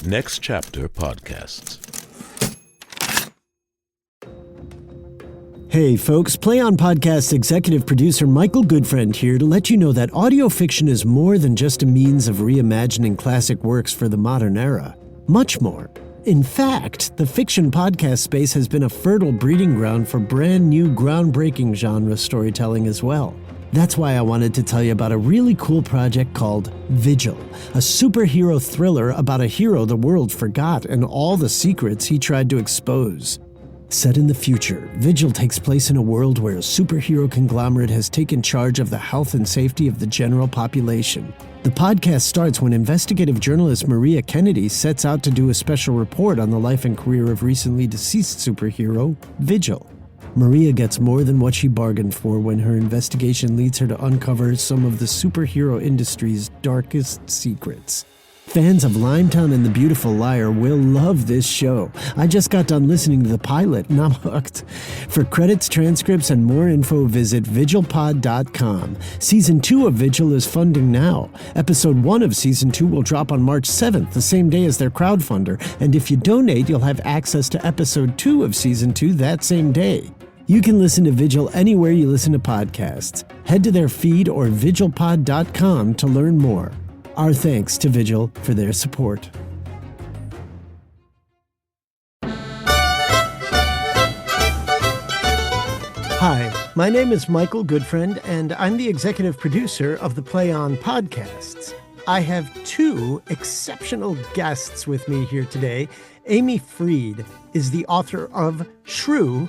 Next Chapter Podcasts. Hey folks, Play On Podcast executive producer Michael Goodfriend here to let you know that audio fiction is more than just a means of reimagining classic works for the modern era. Much more. In fact, the fiction podcast space has been a fertile breeding ground for brand new groundbreaking genre storytelling as well. That's why I wanted to tell you about a really cool project called Vigil, a superhero thriller about a hero the world forgot and all the secrets he tried to expose. Set in the future, Vigil takes place in a world where a superhero conglomerate has taken charge of the health and safety of the general population. The podcast starts when investigative journalist Maria Kennedy sets out to do a special report on the life and career of recently deceased superhero, Vigil. Maria gets more than what she bargained for when her investigation leads her to uncover some of the superhero industry's darkest secrets. Fans of Limetown and The Beautiful Liar will love this show. I just got done listening to the pilot and I'm hooked. For credits, transcripts, and more info, visit vigilpod.com. Season 2 of Vigil is funding now. Episode 1 of Season 2 will drop on March 7th, the same day as their crowdfunder. And if you donate, you'll have access to Episode 2 of Season 2 that same day. You can listen to Vigil anywhere you listen to podcasts. Head to their feed or vigilpod.com to learn more. Our thanks to Vigil for their support. Hi, my name is Michael Goodfriend, and I'm the executive producer of the Play On Podcasts. I have two exceptional guests with me here today. Amy Freed is the author of Shrew,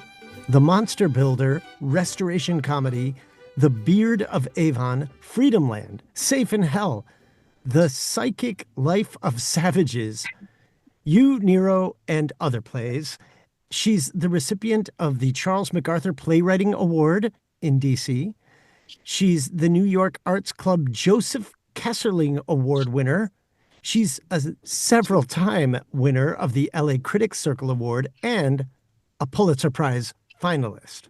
the monster builder, restoration comedy, The Beard of Avon, Freedomland, Safe in Hell, The Psychic Life of Savages, You, Nero, and other plays. She's the recipient of the Charles MacArthur Playwriting Award in D.C. She's the New York Arts Club Joseph Kesserling Award winner. She's a several-time winner of the L.A. Critics Circle Award and a Pulitzer Prize finalist.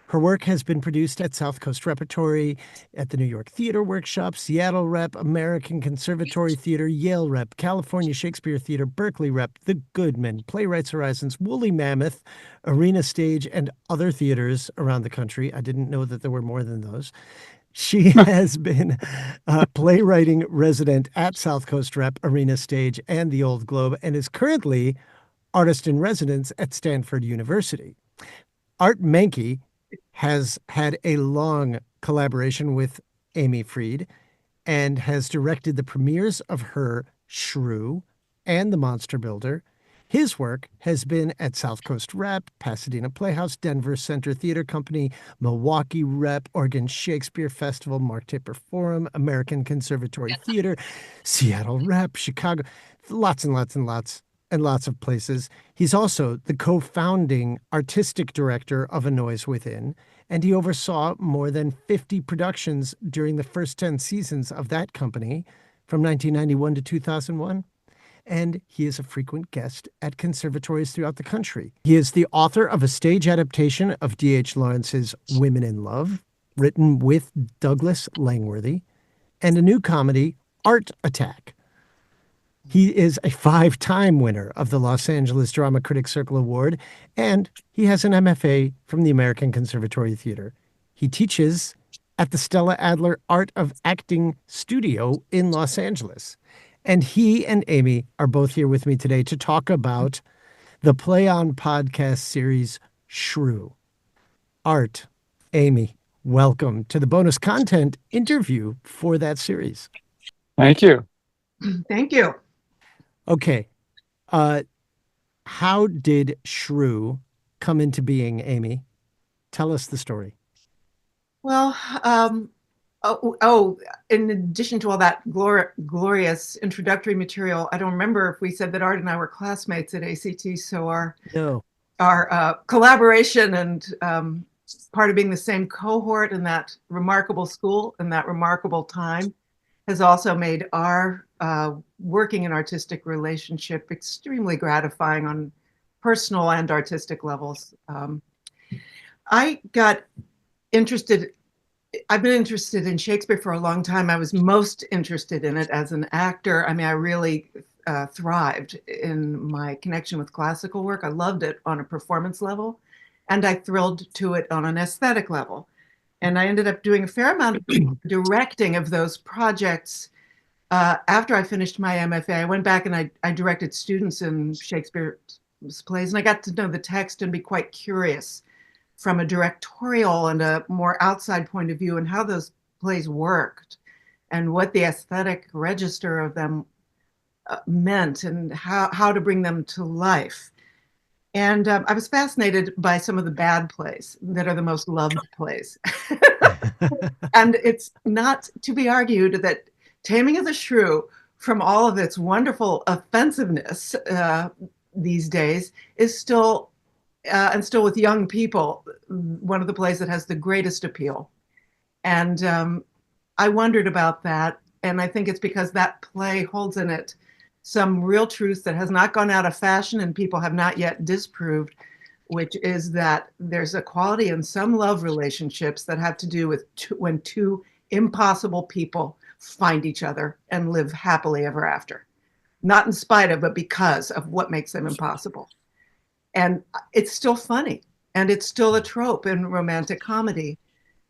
Her work has been produced at South Coast Repertory, at the New York Theater Workshop, Seattle Rep, American Conservatory Theater, Yale Rep, California Shakespeare Theater, Berkeley Rep, The Goodman, Playwrights Horizons, Woolly Mammoth, Arena Stage, and other theaters around the country. I didn't know that there were more than those. She has been a playwriting resident at South Coast Rep, Arena Stage, and the Old Globe, and is currently artist in residence at Stanford University. Art Manke has had a long collaboration with Amy Freed and has directed the premieres of her Shrew and The Monster Builder. His work has been at South Coast Rep, Pasadena Playhouse, Denver Center Theater Company, Milwaukee Rep, Oregon Shakespeare Festival, Mark Taper Forum, American Conservatory Theater, Seattle Rep, Chicago, lots and lots and lots and lots of places. He's also the co-founding artistic director of A Noise Within, and he oversaw more than 50 productions during the first 10 seasons of that company from 1991 to 2001. And he is a frequent guest at conservatories throughout the country. He is the author of a stage adaptation of D.H. Lawrence's Women in Love, written with Douglas Langworthy, and a new comedy, Art Attack. He is a 5-time winner of the Los Angeles Drama Critics Circle Award, and he has an MFA from the American Conservatory Theater. He teaches at the Stella Adler Art of Acting Studio in Los Angeles. And he and Amy are both here with me today to talk about the Play On podcast series, Shrew. Art, Amy, welcome to the bonus content interview for that series. Thank you. Thank you. Okay. How did Shrew come into being, Amy? Tell us the story. Well, in addition to all that glorious introductory material, I don't remember if we said that Art and I were classmates at ACT, so our collaboration and part of being the same cohort in that remarkable school and that remarkable time has also made our working and artistic relationship extremely gratifying on personal and artistic levels. I got interested. I've been interested in Shakespeare for a long time. I was most interested in it as an actor. I mean, I really thrived in my connection with classical work. I loved it on a performance level, and I thrilled to it on an aesthetic level. And I ended up doing a fair amount of directing of those projects. After I finished my MFA, I went back and I directed students in Shakespeare's plays, and I got to know the text and be quite curious from a directorial and a more outside point of view and how those plays worked and what the aesthetic register of them meant and how to bring them to life. And I was fascinated by some of the bad plays that are the most loved plays. And it's not to be argued that Taming of the Shrew, from all of its wonderful offensiveness these days, is still, and still with young people, one of the plays that has the greatest appeal. And I wondered about that. And I think it's because that play holds in it some real truth that has not gone out of fashion and people have not yet disproved, which is that there's a quality in some love relationships that have to do with when two impossible people find each other and live happily ever after. Not in spite of, but because of what makes them impossible. And it's still funny, and it's still a trope in romantic comedy.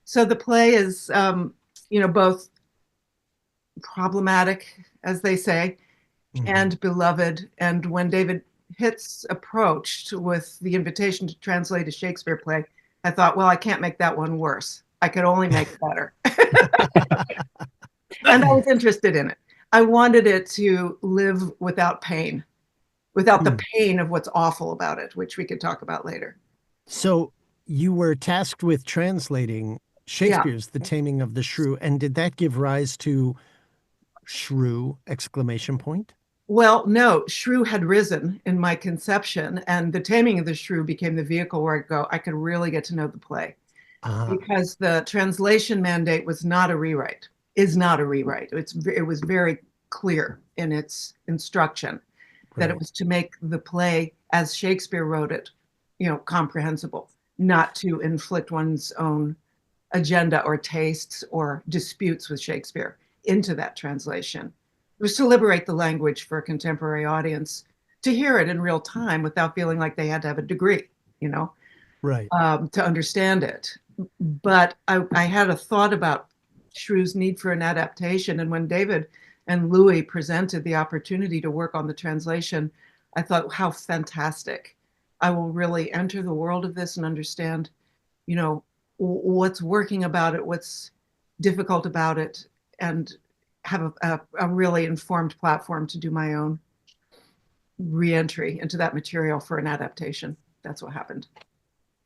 So the play is, both problematic, as they say, and beloved. And when David Hitz approached with the invitation to translate a Shakespeare play, I thought, well, I can't make that one worse. I could only make it better. And I was interested in it. I wanted it to live without pain, without the pain of what's awful about it, which we could talk about later. So you were tasked with translating Shakespeare's The Taming of the Shrew, and did that give rise to Shrew, exclamation point? Well, no, Shrew had risen in my conception, and The Taming of the Shrew became the vehicle where I could really get to know the play. Because the translation mandate was not a rewrite, is not a rewrite. It was very clear in its instruction that it was to make the play as Shakespeare wrote it, comprehensible, not to inflict one's own agenda or tastes or disputes with Shakespeare into that translation. It was to liberate the language for a contemporary audience to hear it in real time without feeling like they had to have a degree, to understand it. But I had a thought about Shrew's need for an adaptation. And when David and Louis presented the opportunity to work on the translation, I thought, how fantastic. I will really enter the world of this and understand, what's working about it, what's difficult about it, and have a really informed platform to do my own re-entry into that material for an adaptation. That's what happened.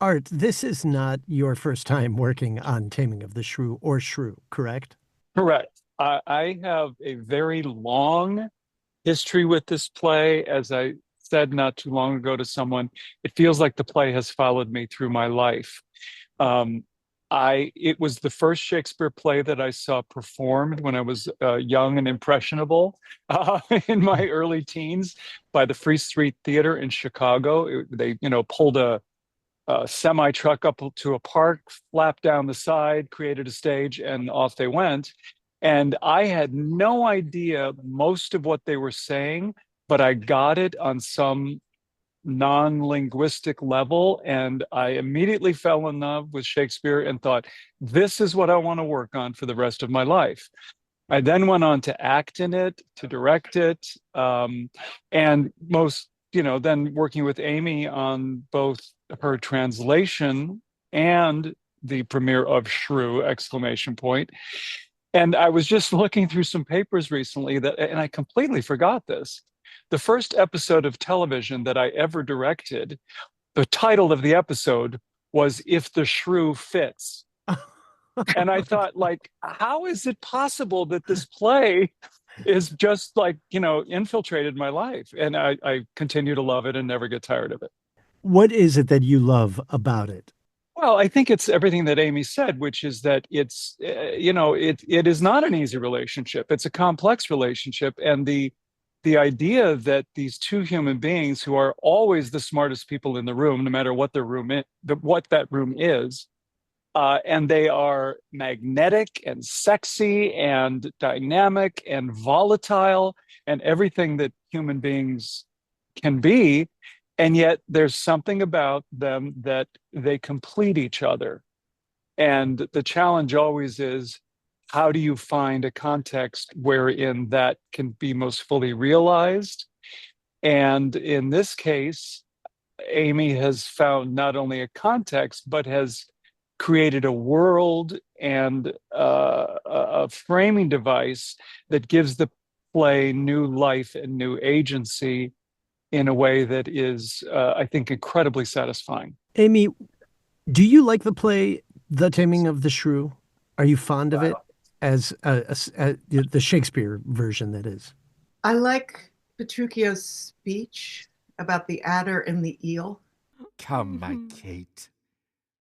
Art, this is not your first time working on Taming of the Shrew or Shrew, correct? Correct. I have a very long history with this play. As I said not too long ago to someone, it feels like the play has followed me through my life. It was the first Shakespeare play that I saw performed when I was young and impressionable in my early teens by the Free Street Theater in Chicago. They pulled a semi truck up to a park, flapped down the side, created a stage, and off they went. And I had no idea most of what they were saying, but I got it on some non-linguistic level, and I immediately fell in love with Shakespeare and thought, this is what I want to work on for the rest of my life. I then went on to act in it, to direct it, and then working with Amy on both her translation and the premiere of Shrew, exclamation point. And I was just looking through some papers recently and I completely forgot this. The first episode of television that I ever directed, the title of the episode was If the Shrew Fits. And I thought, how is it possible that this play is just infiltrated my life? And I continue to love it and never get tired of it. What is it that you love about it? Well, I think it's everything that Amy said, which is that it's, it is not an easy relationship. It's a complex relationship. And the idea that these two human beings who are always the smartest people in the room, no matter what what that room is, and they are magnetic and sexy and dynamic and volatile and everything that human beings can be. And yet there's something about them that they complete each other. And the challenge always is, how do you find a context wherein that can be most fully realized? And in this case, Amy has found not only a context, but has created a world and a framing device that gives the play new life and new agency in a way that is, I think, incredibly satisfying. Amy, do you like the play The Taming of the Shrew? Are you fond of it as the Shakespeare version, that is? I like Petruchio's speech about the adder and the eel. Come, my Kate.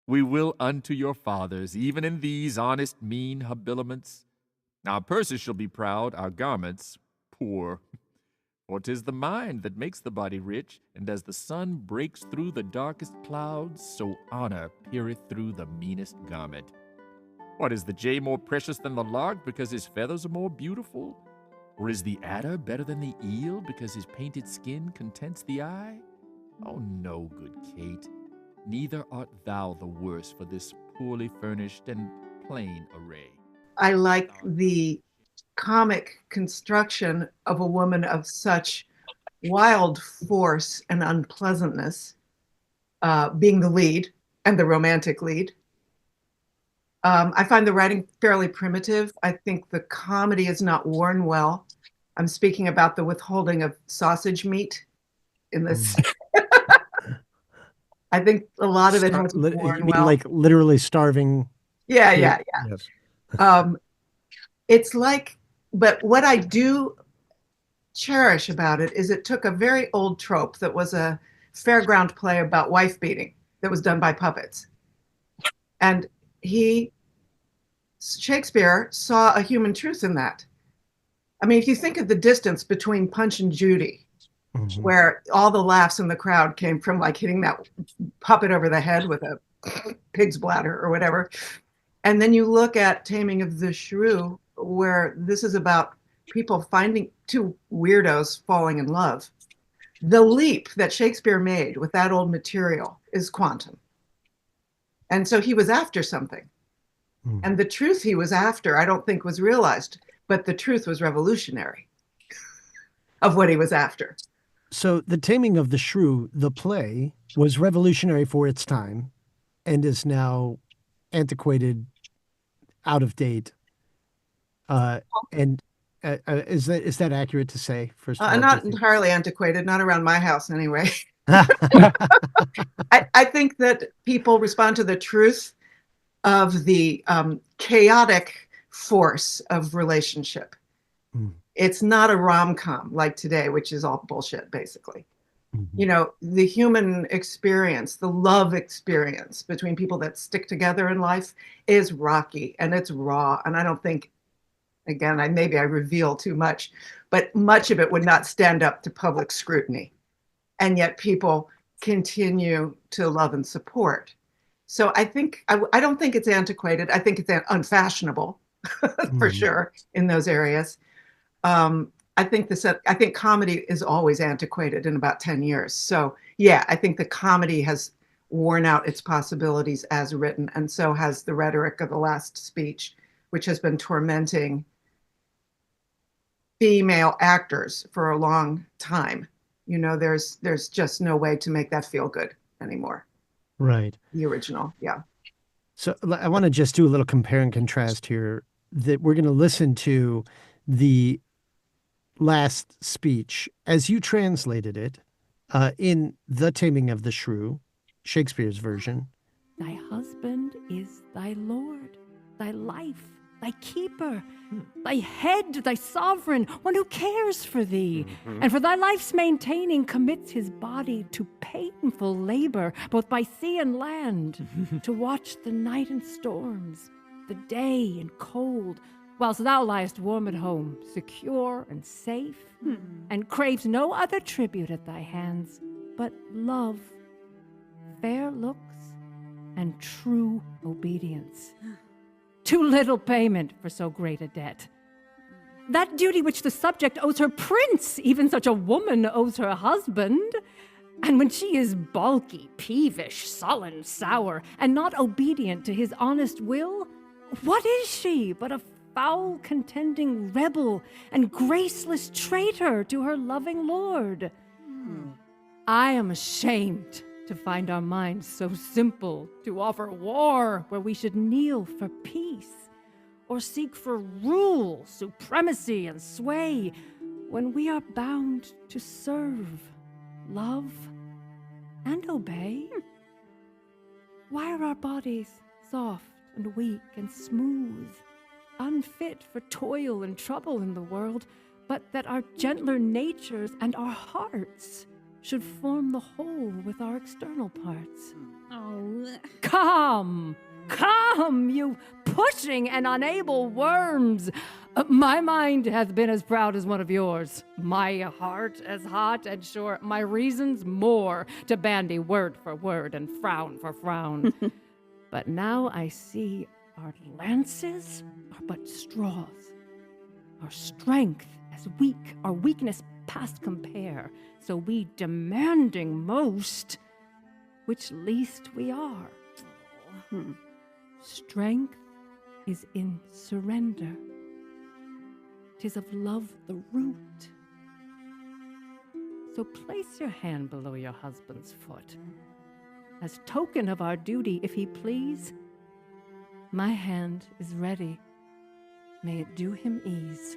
We will unto your fathers, even in these honest, mean habiliments. Our purses shall be proud, our garments poor. For 'tis the mind that makes the body rich, and as the sun breaks through the darkest clouds, so honor peereth through the meanest garment. What, is the jay more precious than the lark because his feathers are more beautiful? Or is the adder better than the eel because his painted skin contents the eye? Oh no, good Kate, neither art thou the worse for this poorly furnished and plain array. I like the comic construction of a woman of such wild force and unpleasantness, being the lead and the romantic lead. I find the writing fairly primitive. I think the comedy is not worn well. I'm speaking about the withholding of sausage meat in this. I think a lot of it has worn You mean well. like literally starving? Yeah. Yes. It's like, but what I do cherish about it is it took a very old trope that was a fairground play about wife beating that was done by puppets. And Shakespeare saw a human truth in that. I mean, if you think of the distance between Punch and Judy, where all the laughs in the crowd came from like hitting that puppet over the head with a pig's bladder or whatever. And then you look at Taming of the Shrew, where this is about people finding two weirdos falling in love. The leap that Shakespeare made with that old material is quantum. And so he was after something. And the truth he was after, I don't think was realized, but the truth was revolutionary of what he was after. So The Taming of the Shrew, the play, was revolutionary for its time and is now antiquated, out of date. And is that accurate to say? First of all, not entirely antiquated, not around my house anyway. I think that people respond to the truth of the chaotic force of relationship. It's not a rom-com like today, which is all bullshit, basically. You know, the human experience, the love experience between people that stick together in life is rocky and it's raw. And I don't think, again, maybe I reveal too much, but much of it would not stand up to public scrutiny. And yet people continue to love and support. So I think, I don't think it's antiquated. I think it's unfashionable for sure in those areas. I think comedy is always antiquated in about 10 years. So yeah, I think the comedy has worn out its possibilities as written, and so has the rhetoric of the last speech, which has been tormenting female actors for a long time. You know, there's just no way to make that feel good anymore. Right. The original, yeah. So I want to just do a little compare and contrast here. That we're going to listen to the last speech as you translated it in The Taming of the Shrew, Shakespeare's version. Thy husband is thy lord, thy life, thy keeper, thy head, thy sovereign, one who cares for thee, and for thy life's maintaining commits his body to painful labor, both by sea and land, to watch the night and storms, the day and cold, whilst thou liest warm at home, secure and safe, and craves no other tribute at thy hands but love, fair looks, and true obedience. Too little payment for so great a debt. That duty which the subject owes her prince, even such a woman owes her husband. And when she is balky, peevish, sullen, sour, and not obedient to his honest will, what is she but a foul contending rebel and graceless traitor to her loving lord? I am ashamed to find our minds so simple to offer war where we should kneel for peace, or seek for rule, supremacy, and sway when we are bound to serve, love, and obey. Why are our bodies soft and weak and smooth, unfit for toil and trouble in the world, but that our gentler natures and our hearts should form the whole with our external parts? Oh. Come, you pushing and unable worms. My mind hath been as proud as one of yours, my heart as hot and sure, my reasons more to bandy word for word and frown for frown. But now I see our lances are but straws, our strength as weak, our weakness past compare, so we demanding most, which least we are. Strength is in surrender. 'Tis of love the root. So place your hand below your husband's foot, as token of our duty, if he please. My hand is ready. May it do him ease.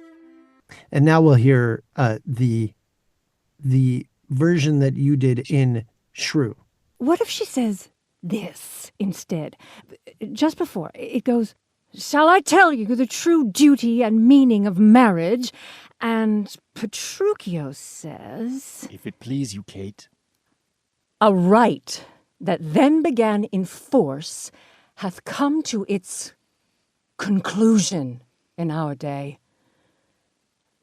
And now we'll hear the version that you did in Shrew. What if she says this instead? Just before, it goes, "Shall I tell you the true duty and meaning of marriage?" And Petruchio says, "If it please you, Kate." "A right that then began in force hath come to its conclusion in our day.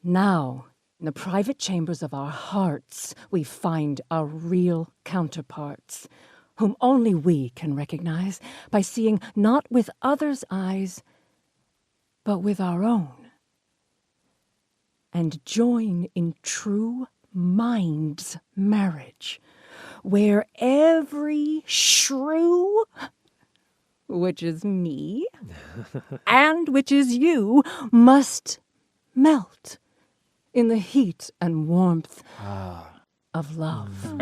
Now, in the private chambers of our hearts, we find our real counterparts, whom only we can recognize by seeing not with others' eyes, but with our own, and join in true mind's marriage, where every shrew, which is me, and which is you, must melt in the heat and warmth of love.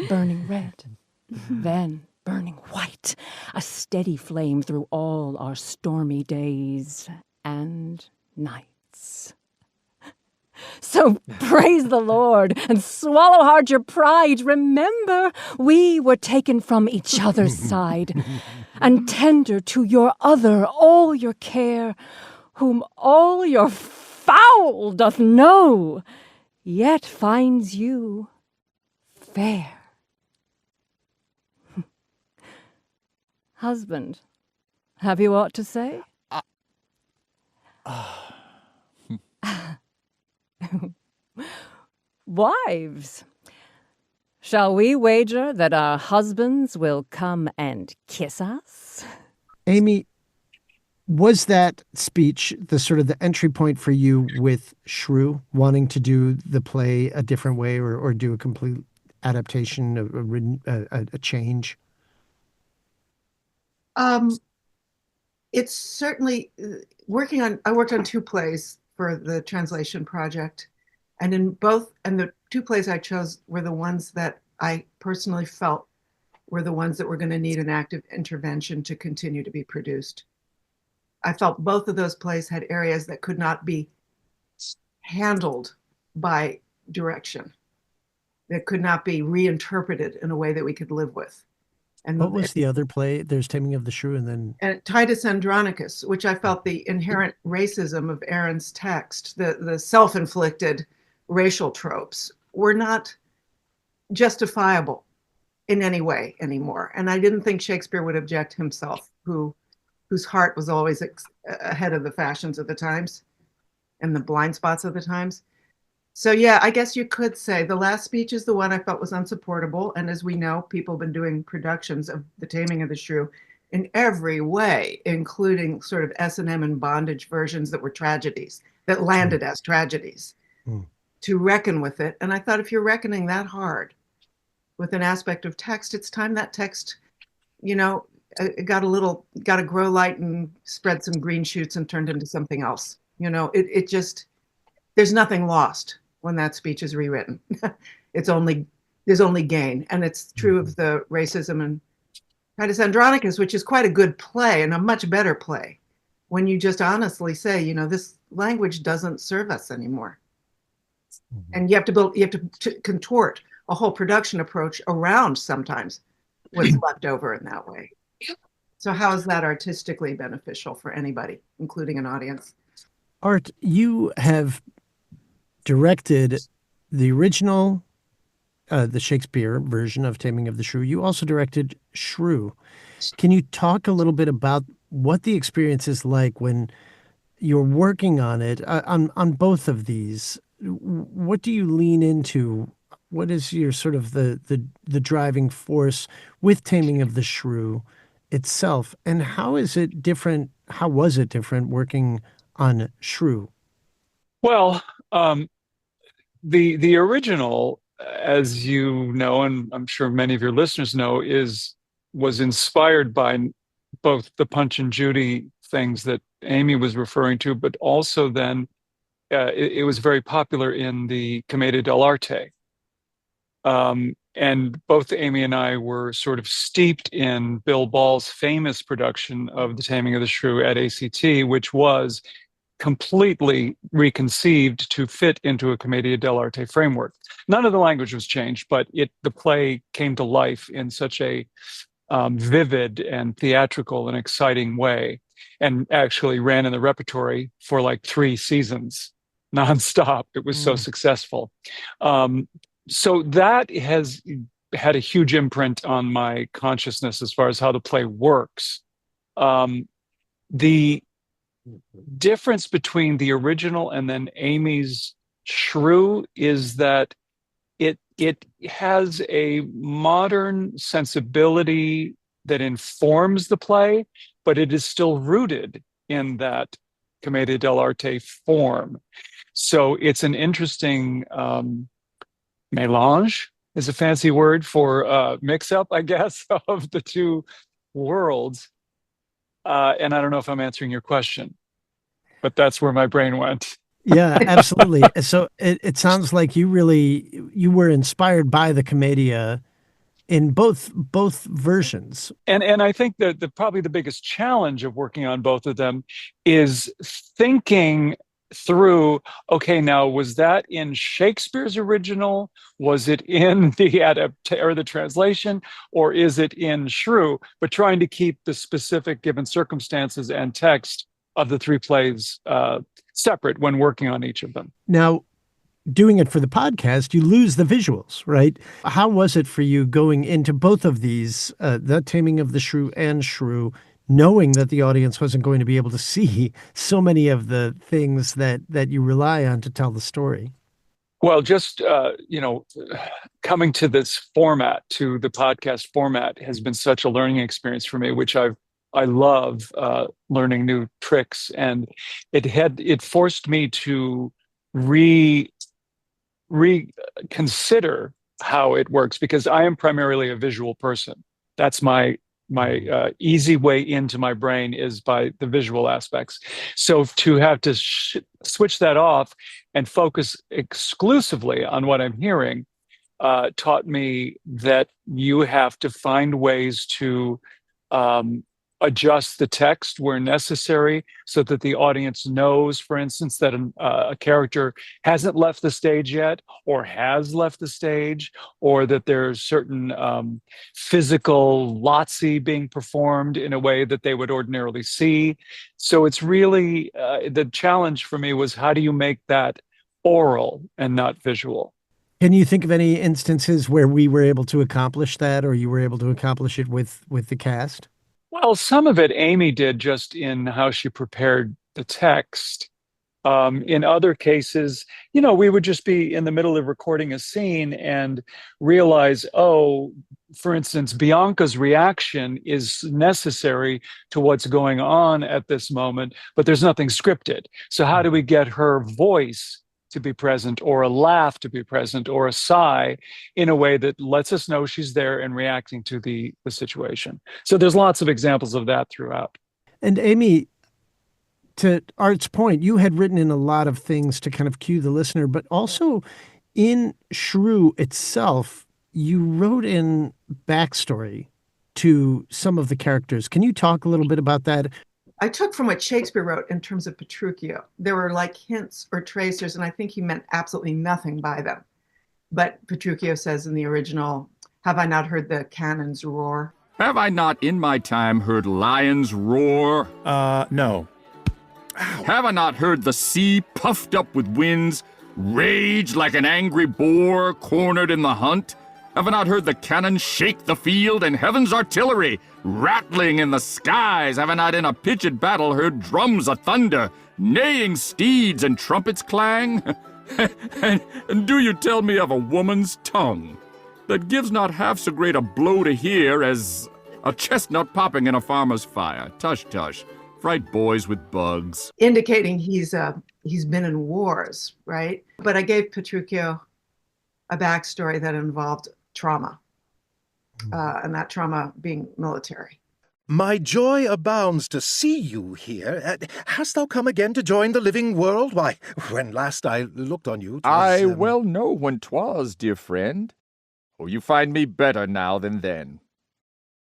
Burning red, then burning white, a steady flame through all our stormy days and nights. So praise the Lord and swallow hard your pride. Remember, we were taken from each other's side, and tender to your other all your care, whom all your foul doth know, yet finds you fair." Husband, have you aught to say? Wives, shall we wager that our husbands will come and kiss us? Amy, was that speech the sort of the entry point for you with Shrew, wanting to do the play a different way or do a complete adaptation, a change? It's certainly I worked on 2 plays for the translation project, and the 2 plays I chose were the ones that I personally felt were the ones that were going to need an active intervention to continue to be produced. I felt both of those plays had areas that could not be handled by direction, that could not be reinterpreted in a way that we could live with. And what was the other play? There's Taming of the Shrew, and Titus Andronicus, which I felt the inherent racism of Aaron's text, the self-inflicted racial tropes, were not justifiable in any way anymore. And I didn't think Shakespeare would object himself, whose heart was always ahead of the fashions of the times and the blind spots of the times. So yeah, I guess you could say the last speech is the one I felt was unsupportable. And as we know, people have been doing productions of The Taming of the Shrew in every way, including sort of S&M and bondage versions that were tragedies. that landed as tragedies, to reckon with it. And I thought, if you're reckoning that hard with an aspect of text, it's time that text, it got to grow light and spread some green shoots and turned into something else. It just, there's nothing lost when that speech is rewritten. There's only gain. And it's true of the Racism and Titus Andronicus, which is quite a good play and a much better play, when you just honestly say, this language doesn't serve us anymore. And you have to contort a whole production approach around sometimes what's left over in that way. So how is that artistically beneficial for anybody, including an audience? Art, you have directed the original, the Shakespeare version of Taming of the Shrew. You also directed Shrew. Can you talk a little bit about what the experience is like when you're working on it, on both of these? What do you lean into? What is your sort of the driving force with Taming of the Shrew itself? And how is it different? How was it different working on Shrew? Well, the original, as you know, and I'm sure many of your listeners know, was inspired by both the Punch and Judy things that Amy was referring to, but also then it was very popular in the Commedia dell'arte. And both Amy and I were sort of steeped in Bill Ball's famous production of The Taming of the Shrew at ACT, which was completely reconceived to fit into a Commedia dell'arte framework. None of the language was changed, but the play came to life in such a vivid and theatrical and exciting way, and actually ran in the repertory for like 3 seasons nonstop. It was so successful. So that has had a huge imprint on my consciousness as far as how the play works. The difference between the original and then Amy's Shrew is that it has a modern sensibility that informs the play, but it is still rooted in that Commedia dell'arte form. So it's an interesting mélange is a fancy word for mix-up, I guess, of the two worlds. And I don't know if I'm answering your question, but that's where my brain went. Yeah, absolutely. So it sounds like you were inspired by the Commedia in both versions. And I think that probably the biggest challenge of working on both of them is thinking through, okay, now was that in Shakespeare's original? Was it in the translation, or is it in Shrew? But trying to keep the specific given circumstances and text of the 3 plays separate when working on each of them. Now, doing it for the podcast, you lose the visuals, right? How was it for you going into both of these, The Taming of the Shrew and Shrew, knowing that the audience wasn't going to be able to see so many of the things that you rely on to tell the story? Well, just, coming to this format, to the podcast format, has been such a learning experience for me, which I love learning new tricks. And it forced me to reconsider how it works, because I am primarily a visual person. That's my easy way into my brain is by the visual aspects. So to have to switch that off and focus exclusively on what I'm hearing taught me that you have to find ways to adjust the text where necessary, so that the audience knows, for instance, that a character hasn't left the stage yet, or has left the stage, or that there's certain physical lotzi being performed in a way that they would ordinarily see. So it's really, the challenge for me was, how do you make that oral and not visual? Can you think of any instances where we were able to accomplish that, or you were able to accomplish it with the cast? Well, some of it Amy did just in how she prepared the text. In other cases, we would just be in the middle of recording a scene and realize, oh, for instance, Bianca's reaction is necessary to what's going on at this moment, but there's nothing scripted. So how do we get her voice to be present, or a laugh to be present, or a sigh in a way that lets us know she's there and reacting to the situation? So there's lots of examples of that throughout. And Amy, to Art's point, you had written in a lot of things to kind of cue the listener, but also in Shrew itself, you wrote in backstory to some of the characters. Can you talk a little bit about that? I took from what Shakespeare wrote in terms of Petruchio. There were like hints or tracers, and I think he meant absolutely nothing by them. But Petruchio says in the original, "Have I not heard the cannons roar? Have I not in my time heard lions roar? No. Have I not heard the sea puffed up with winds rage like an angry boar cornered in the hunt? Have I not heard the cannon shake the field and heaven's artillery rattling in the skies? Have I not in a pitched battle heard drums a thunder, neighing steeds and trumpets clang? and do you tell me of a woman's tongue that gives not half so great a blow to hear as a chestnut popping in a farmer's fire? Tush, tush. Fright boys with bugs." Indicating he's been in wars, right? But I gave Petruchio a backstory that involved trauma, and that trauma being military. "My joy abounds to see you here. Hast thou come again to join the living world? Why, when last I looked on you, 'twas, I well know when 'twas, dear friend. Oh, you find me better now than then.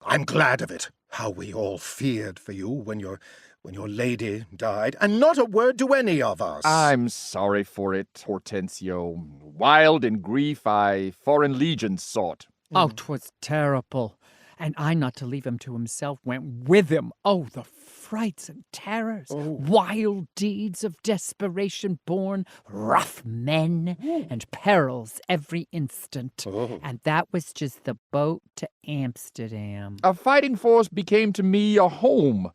I'm glad of it. How we all feared for you when your lady died, and not a word to any of us." I'm sorry for it, Hortensio. Wild in grief, I foreign legions sought. Oh, 'twas terrible. And I, not to leave him to himself, went with him. Oh, the frights and terrors, wild deeds of desperation born, rough men, and perils every instant. And that was just the boat to Amsterdam. A fighting force became to me a home.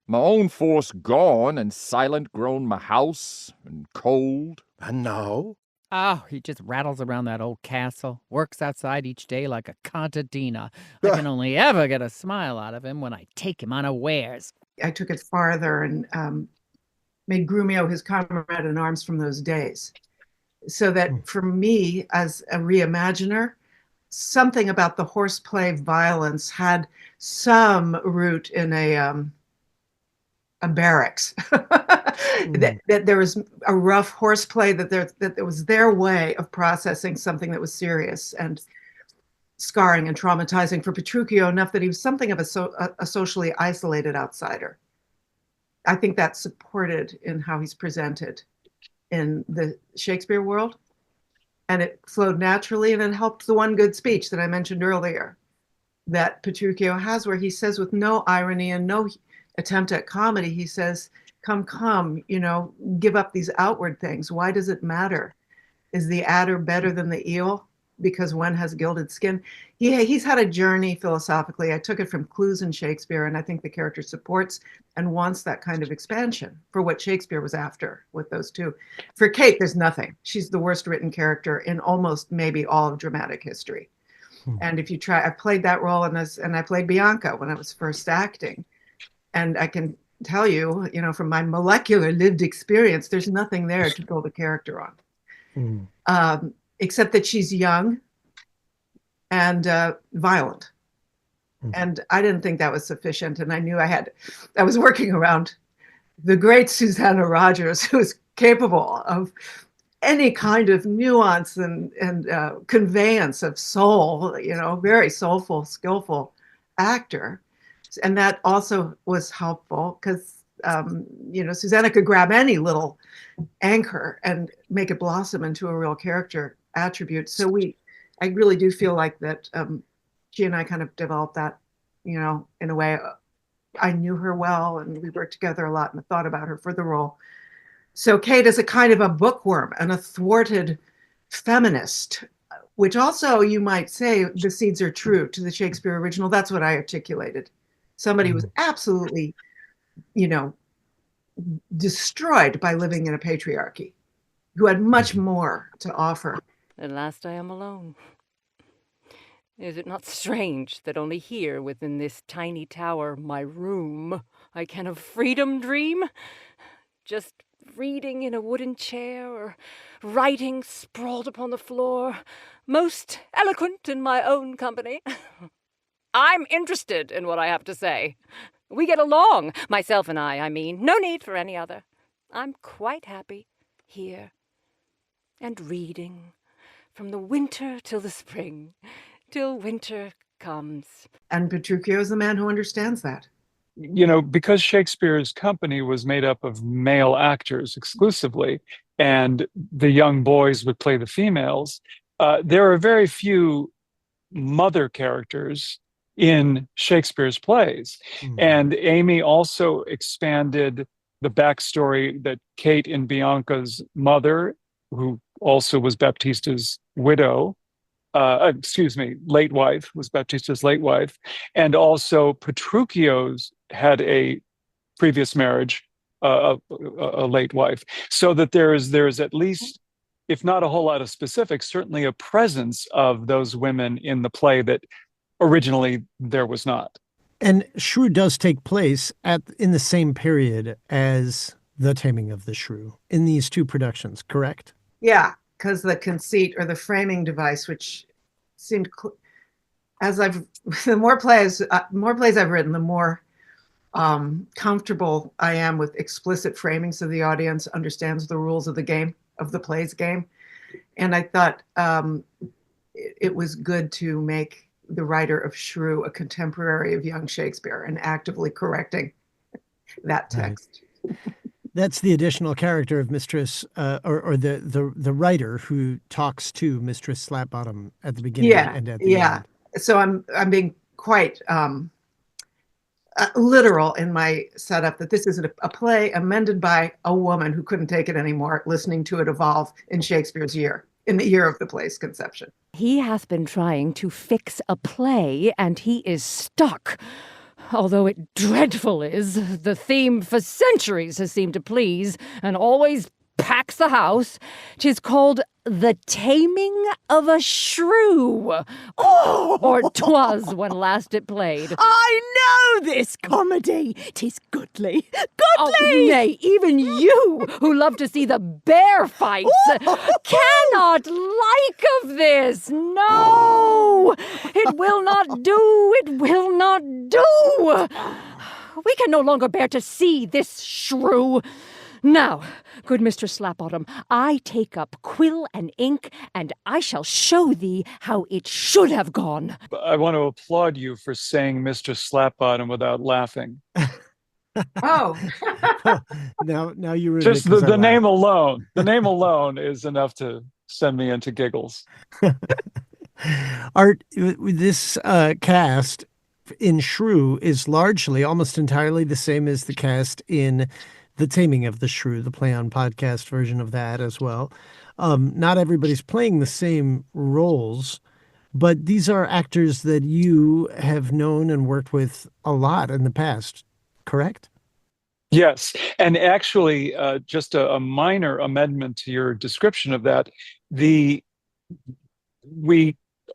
My own force gone, and silent grown my house, and cold. And now? Oh, he just rattles around that old castle, works outside each day like a contadina. I can only ever get a smile out of him when I take him unawares. I took it farther and made Grumio his comrade in arms from those days. So that for me, as a reimaginer, something about the horseplay violence had some root in a barracks. that there was a rough horseplay, that there was their way of processing something that was serious and scarring and traumatizing for Petruchio, enough that he was something of a socially isolated outsider. I think that's supported in how he's presented in the Shakespeare world, and it flowed naturally, and it helped the one good speech that I mentioned earlier that Petruchio has, where he says with no irony and no attempt at comedy, he says, come, give up these outward things. Why does it matter? Is the adder better than the eel because one has gilded skin? He's had a journey philosophically. I took it from clues in Shakespeare, and I think the character supports and wants that kind of expansion for what Shakespeare was after with those two. For Kate, there's nothing. She's the worst written character in almost maybe all of dramatic history. And if you try, I played that role in this, and I played Bianca when I was first acting. And I can tell you, from my molecular lived experience, there's nothing there to build a character on, except that she's young and violent. And I didn't think that was sufficient. And I knew I was working around the great Susanna Rogers, who was capable of any kind of nuance and conveyance of soul, very soulful, skillful actor. And that also was helpful because, Susanna could grab any little anchor and make it blossom into a real character attribute. So I really do feel like that she and I kind of developed that, in a way. I knew her well, and we worked together a lot and thought about her for the role. So Kate is a kind of a bookworm and a thwarted feminist, which also, you might say, the seeds are true to the Shakespeare original. That's what I articulated. Somebody was absolutely, destroyed by living in a patriarchy, who had much more to offer. At last I am alone. Is it not strange that only here, within this tiny tower, my room, I can of freedom dream? Just reading in a wooden chair, or writing sprawled upon the floor, most eloquent in my own company. I'm interested in what I have to say. We get along, myself and I mean. No need for any other. I'm quite happy here. And reading, from the winter till the spring, till winter comes. And Petruchio is the man who understands that. Because Shakespeare's company was made up of male actors exclusively, and the young boys would play the females, there are very few mother characters in Shakespeare's plays. Mm-hmm. And Amy also expanded the backstory that Kate and Bianca's mother, who also was Baptista's widow, late wife, was Baptista's late wife, and also Petruchio's had a previous marriage, a late wife, so that there is at least, if not a whole lot of specifics, certainly a presence of those women in the play that originally there was not. And Shrew does take place in the same period as The Taming of the Shrew in these two productions, correct? Yeah, because the conceit or the framing device, which seemed, the more plays I've written, the more comfortable I am with explicit framing, so the audience understands the rules of the game, of the play's game. And I thought it was good to make the writer of Shrew a contemporary of young Shakespeare and actively correcting that text. Right. That's the additional character of Mistress, or the writer who talks to Mistress Slapbottom at the beginning and at the end. So I'm being quite literal in my setup, that this is a play amended by a woman who couldn't take it anymore, listening to it evolve in Shakespeare's year, in the year of the play's conception. He hath been trying to fix a play, and he is stuck. Although it dreadful is, the theme for centuries has seemed to please, and always packs the house. 'Tis called The Taming of a Shrew. Oh! Or 'twas when last it played. I know this comedy. 'Tis goodly. Goodly! Oh, nay, even you, who love to see the bear fights, cannot like of this. No! It will not do. It will not do. We can no longer bear to see this shrew. Now, good Mistress Slapbottom, I take up quill and ink, and I shall show thee how it should have gone. I want to applaud you for saying Mistress Slapbottom without laughing. Oh. now you ruined just the name alone. The name alone is enough to send me into giggles. Art, this cast in Shrew is largely, almost entirely the same as the cast in The Taming of the Shrew, the Play On podcast version of that as well. Not everybody's playing the same roles, but these are actors that you have known and worked with a lot in the past, correct? Yes. And actually, just a minor amendment to your description of that, we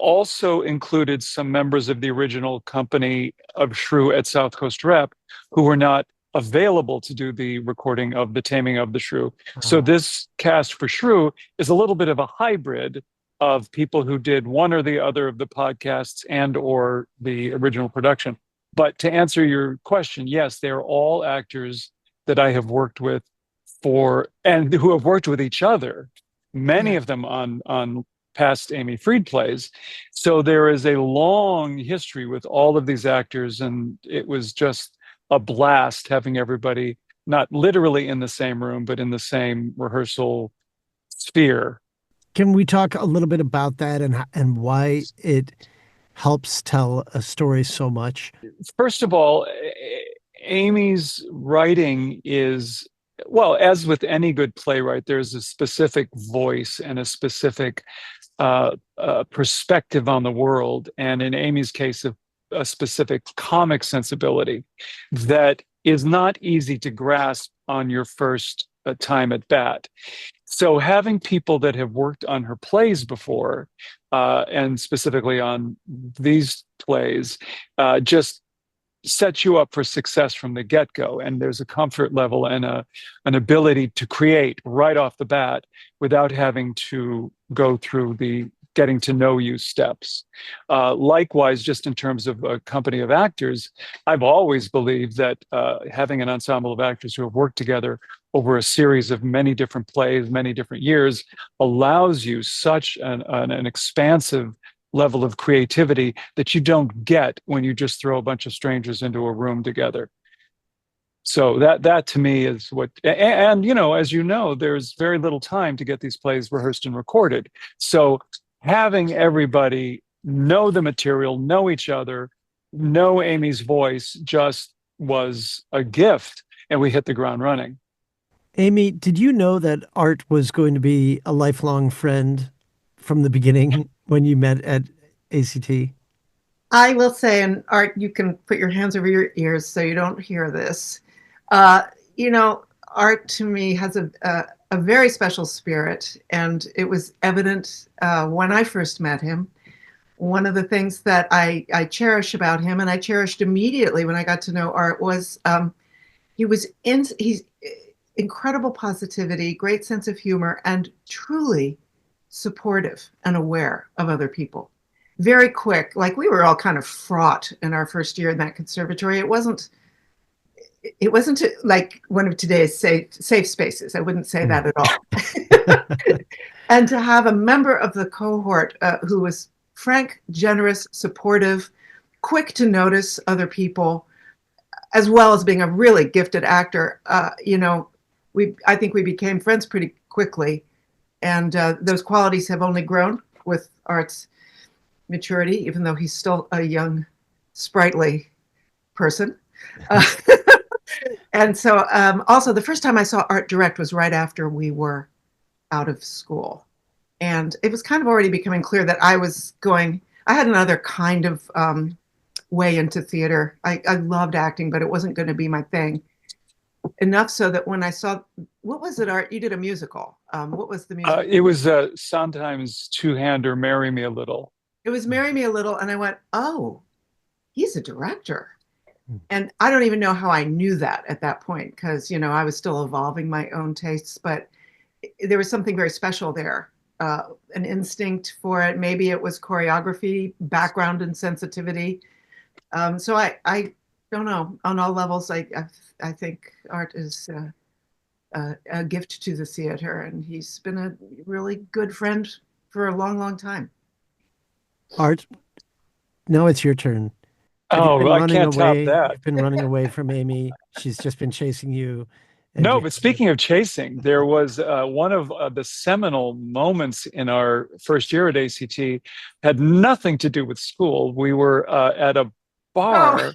also included some members of the original company of Shrew at South Coast Rep who were not available to do the recording of The Taming of the Shrew. So this cast for Shrew is a little bit of a hybrid of people who did one or the other of the podcasts and or the original production. But to answer your question, yes, they are all actors that I have worked with and who have worked with each other, many of them on past Amy Fried plays. So there is a long history with all of these actors, and it was just a blast having everybody not literally in the same room, but in the same rehearsal sphere. Can we talk a little bit about that and why it helps tell a story so much? First of all, Amy's writing is, well, as with any good playwright, there's a specific voice and a specific perspective on the world. And in Amy's case, a specific comic sensibility that is not easy to grasp on your first time at bat. So having people that have worked on her plays before, and specifically on these plays, just sets you up for success from the get-go. And there's a comfort level and an ability to create right off the bat without having to go through the getting to know you steps. Likewise, just in terms of a company of actors, I've always believed that having an ensemble of actors who have worked together over a series of many different plays, many different years, allows you such an expansive level of creativity that you don't get when you just throw a bunch of strangers into a room together. So that to me is what, and as you know, there's very little time to get these plays rehearsed and recorded. So having everybody know the material, know each other, know Amy's voice just was a gift, and we hit the ground running. Amy, did you know that Art was going to be a lifelong friend from the beginning when you met at ACT? I will say, and Art, you can put your hands over your ears so you don't hear this. Art to me has a very special spirit, and it was evident when I first met him. One of the things that I cherish about him, and I cherished immediately when I got to know Art, was he's incredible positivity, great sense of humor, and truly supportive and aware of other people. Very quick, like we were all kind of fraught in our first year in that conservatory. It wasn't like one of today's safe spaces. I wouldn't say that at all. And to have a member of the cohort who was frank, generous, supportive, quick to notice other people, as well as being a really gifted actor, I think we became friends pretty quickly, and those qualities have only grown with Art's maturity, even though he's still a young, sprightly person. And so also the first time I saw Art direct was right after we were out of school. And it was kind of already becoming clear that I had another kind of way into theater. I loved acting, but it wasn't going to be my thing. Enough so that when I saw, what was it, Art? You did a musical. What was the musical? It was Sondheim's two-hander, Marry Me a Little. It was Marry Me a Little, and I went, oh, he's a director. And I don't even know how I knew that at that point, because, I was still evolving my own tastes, but there was something very special there, an instinct for it. Maybe it was choreography, background, and sensitivity. So I don't know. On all levels, I think Art is a gift to the theater, and he's been a really good friend for a long, long time. Art, now it's your turn. I can't top that. You've been running away from Amy. She's just been chasing you. No, but speaking of chasing, there was one of the seminal moments in our first year at ACT, had nothing to do with school. We were at a bar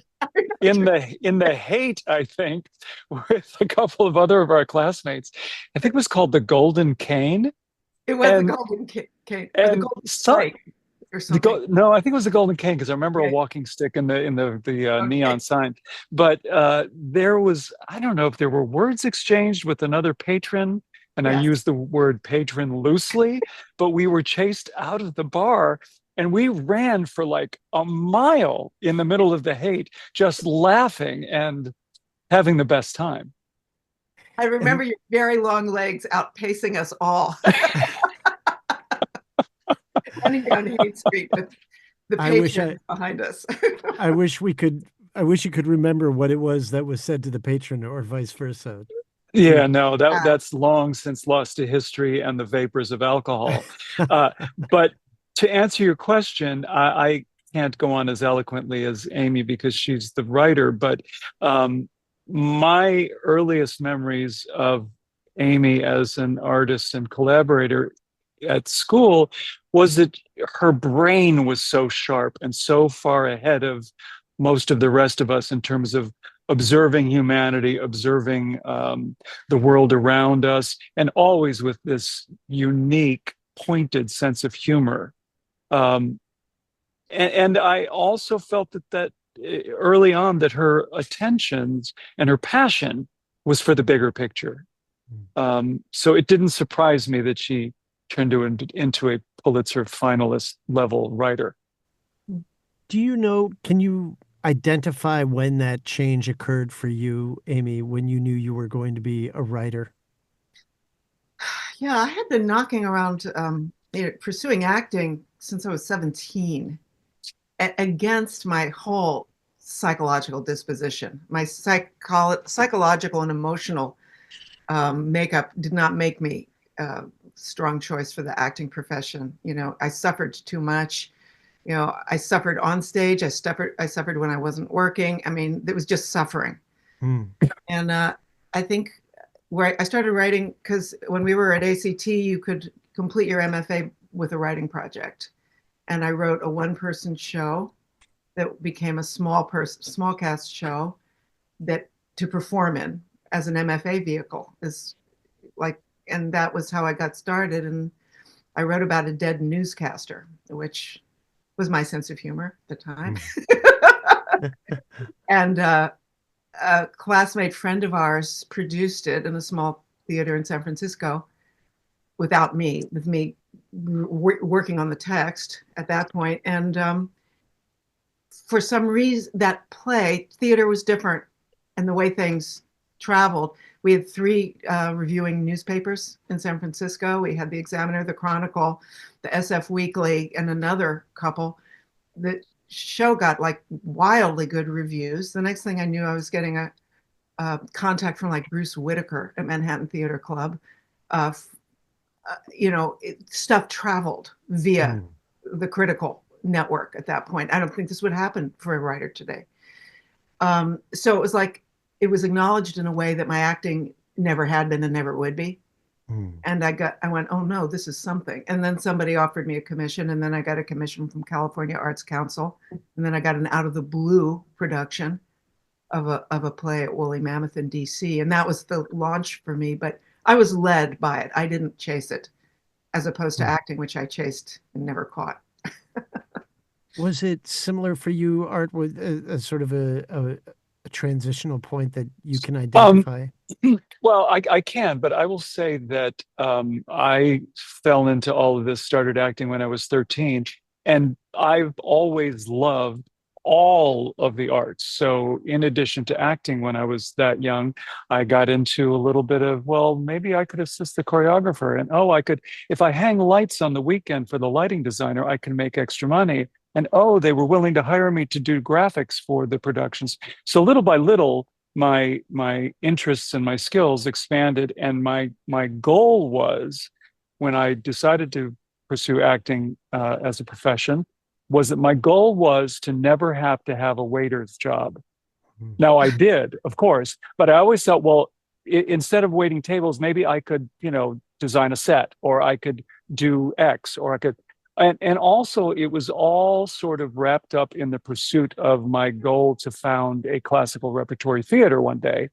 in the Haight, I think, with a couple of other of our classmates. I think it was called the Golden Cane. It was the Golden Cane, or the Golden Spike. Or something. No, I think it was the Golden Cane, because I remember a walking stick in the neon sign. But there was, I don't know if there were words exchanged with another patron, and I use the word patron loosely, but we were chased out of the bar, and we ran for like a mile in the middle of the Haight, just laughing and having the best time. I remember your very long legs outpacing us all. Running down Haight Street with the patron behind us. I wish you could remember what it was that was said to the patron, or vice versa. Yeah, no, that's long since lost to history and the vapors of alcohol. But to answer your question, I can't go on as eloquently as Amy because she's the writer, but my earliest memories of Amy as an artist and collaborator at school was that her brain was so sharp and so far ahead of most of the rest of us in terms of observing humanity, observing the world around us, and always with this unique, pointed sense of humor. And I also felt that early on that her attentions and her passion was for the bigger picture. So it didn't surprise me that she turned into a Pulitzer finalist level writer. Do you know, can you identify when that change occurred for you, Amy, when you knew you were going to be a writer? Yeah, I had been knocking around pursuing acting since I was 17 against my whole psychological disposition. My psychological and emotional makeup did not make me a strong choice for the acting profession. You know, I suffered too much. You know, I suffered on stage. I suffered when I wasn't working. I mean, it was just suffering. And I think where I started writing, because when we were at ACT, you could complete your MFA with a writing project. And I wrote a one-person show that became a small cast show that to perform in as an MFA vehicle is like, and that was how I got started. And I wrote about a dead newscaster, which was my sense of humor at the time. And a classmate friend of ours produced it in a small theater in San Francisco without me, with me working on the text at that point. And for some reason, that play, theater was different, and the way things traveled. We had 3 reviewing newspapers in San Francisco. We had the Examiner, the Chronicle, the SF Weekly, and another couple. The show got like wildly good reviews. The next thing I knew, I was getting a contact from like Bruce Whitaker at Manhattan Theater Club. You know, stuff traveled via the critical network at that point. I don't think this would happen for a writer today. So it was like, it was acknowledged in a way that my acting never had been and never would be. And I went, oh no, this is something. And then somebody offered me a commission, and then I got a commission from California Arts Council. And then I got an out of the blue production of a play at Woolly Mammoth in DC. And that was the launch for me, but I was led by it. I didn't chase it, as opposed to acting, which I chased and never caught. Was it similar for you, Art, with a sort of a transitional point that you can identify? Well, I can, but I will say that I fell into all of this, started acting when I was 13, and I've always loved all of the arts. So in addition to acting when I was that young, I got into a little bit of, well, maybe I could assist the choreographer, and I could, if I hang lights on the weekend for the lighting designer, I can make extra money. And they were willing to hire me to do graphics for the productions. So little by little, my interests and my skills expanded. And my goal was, when I decided to pursue acting as a profession, was that my goal was to never have to have a waiter's job. Now I did, of course, but I always thought, well, instead of waiting tables, maybe I could, design a set, or I could do X, or I could. And also, it was all sort of wrapped up in the pursuit of my goal to found a classical repertory theater one day,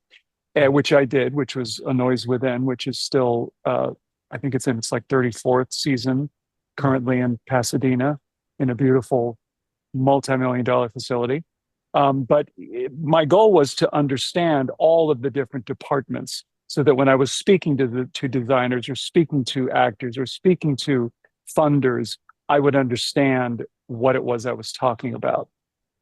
which I did, which was A Noise Within, which is still, I think it's in its like 34th season, currently in Pasadena, in a beautiful multi-million-dollar facility. But my goal was to understand all of the different departments, so that when I was speaking to designers, or speaking to actors, or speaking to funders, I would understand what it was I was talking about.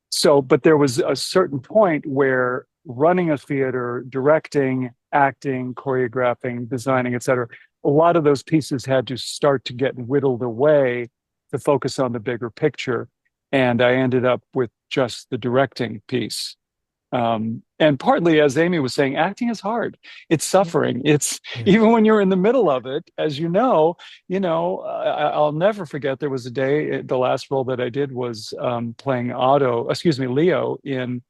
So, but there was a certain point where running a theater, directing, acting, choreographing, designing, etc., a lot of those pieces had to start to get whittled away to focus on the bigger picture. And I ended up with just the directing piece. And partly, as Amy was saying, acting is hard. It's suffering. It's even when you're in the middle of it, as I'll never forget, there was a day, the last role that I did was playing Leo in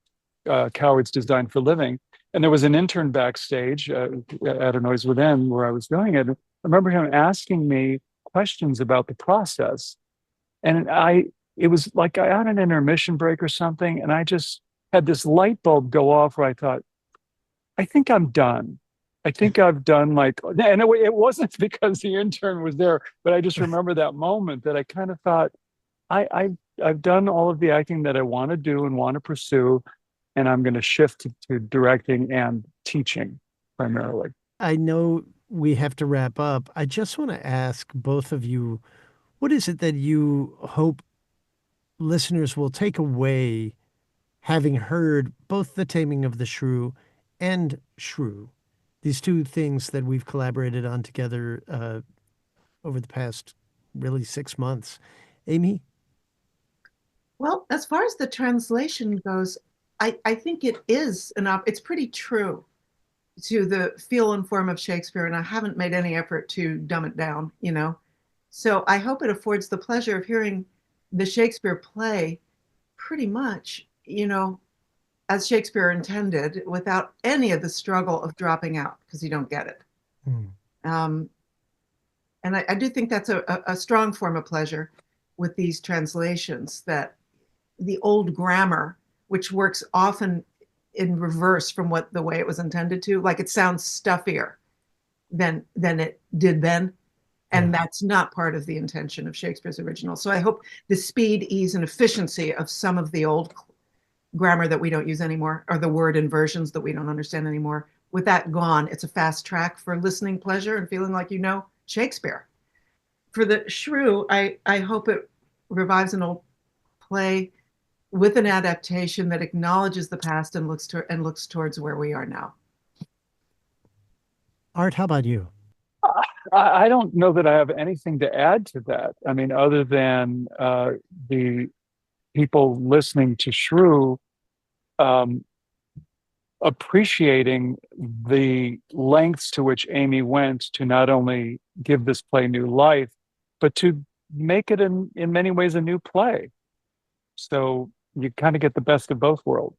Cowards Designed for Living. And there was an intern backstage at A Noise Within where I was doing it. I remember him asking me questions about the process. And it was like I had an intermission break or something, and I just had this light bulb go off where I thought, I think I'm done. I think I've done and it wasn't because the intern was there, but I just remember that moment that I kind of thought, I I've done all of the acting that I want to do and want to pursue, and I'm going to shift to directing and teaching primarily. I know we have to wrap up. I just want to ask both of you, what is it that you hope listeners will take away having heard both The Taming of the Shrew and Shrew, these two things that we've collaborated on together over the past really 6 months? Amy? Well, as far as the translation goes, I think it is it's pretty true to the feel and form of Shakespeare, and I haven't made any effort to dumb it down, So I hope it affords the pleasure of hearing the Shakespeare play pretty much, as Shakespeare intended, without any of the struggle of dropping out because you don't get it. And I do think that's a strong form of pleasure with these translations, that the old grammar, which works often in reverse from the way it was intended to, like it sounds stuffier than it did then. And that's not part of the intention of Shakespeare's original. So I hope the speed, ease, and efficiency of some of the old grammar that we don't use anymore, or the word inversions that we don't understand anymore, with that gone, it's a fast track for listening pleasure and feeling like Shakespeare. For the Shrew, I hope it revives an old play with an adaptation that acknowledges the past and looks towards where we are now. Art, how about you? I don't know that I have anything to add to that. I mean, other than the people listening to Shrew appreciating the lengths to which Amy went to not only give this play new life, but to make it in many ways a new play. So you kind of get the best of both worlds.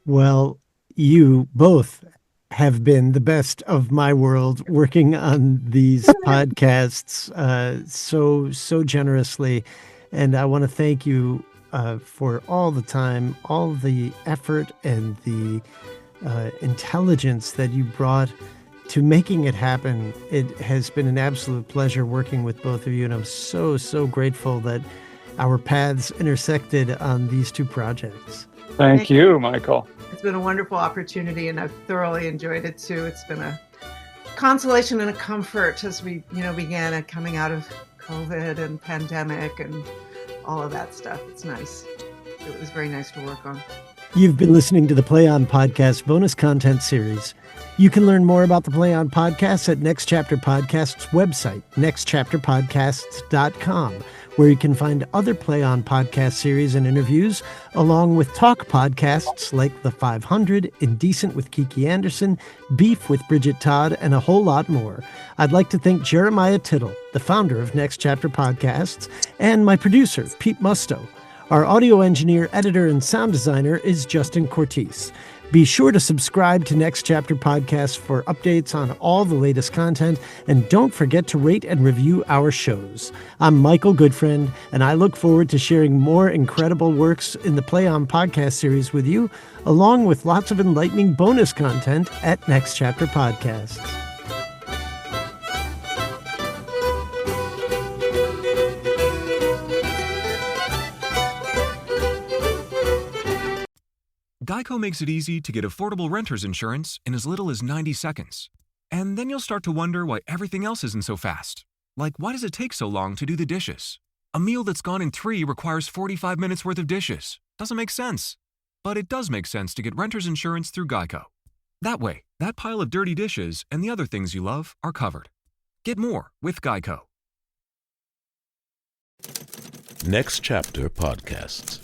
Well, you both have been the best of my world working on these podcasts so generously. And I want to thank you for all the time, all the effort, and the intelligence that you brought to making it happen. It has been an absolute pleasure working with both of you. And I'm so grateful that our paths intersected on these two projects. Thank you, Michael. It's been a wonderful opportunity, and I've thoroughly enjoyed it too. It's been a consolation and a comfort as we, began coming out of COVID and pandemic and all of that stuff. It's nice. It was very nice to work on. You've been listening to the Play On Podcast bonus content series. You can learn more about the Play On Podcasts at Next Chapter Podcast's website, nextchapterpodcasts.com, where you can find other Play On podcast series and interviews, along with talk podcasts like The 500, Indecent with Kiki Anderson, Beef with Bridget Todd, and a whole lot more. I'd like to thank Jeremiah Tittle, the founder of Next Chapter Podcasts, and my producer, Pete Musto. Our audio engineer, editor, and sound designer is Justin Cortese. Be sure to subscribe to Next Chapter Podcast for updates on all the latest content, and don't forget to rate and review our shows. I'm Michael Goodfriend, and I look forward to sharing more incredible works in the Play On Podcast series with you, along with lots of enlightening bonus content at Next Chapter Podcasts. Geico makes it easy to get affordable renter's insurance in as little as 90 seconds. And then you'll start to wonder why everything else isn't so fast. Like, why does it take so long to do the dishes? A meal that's gone in 3 requires 45 minutes worth of dishes. Doesn't make sense. But it does make sense to get renter's insurance through Geico. That way, that pile of dirty dishes and the other things you love are covered. Get more with Geico. Next Chapter Podcasts.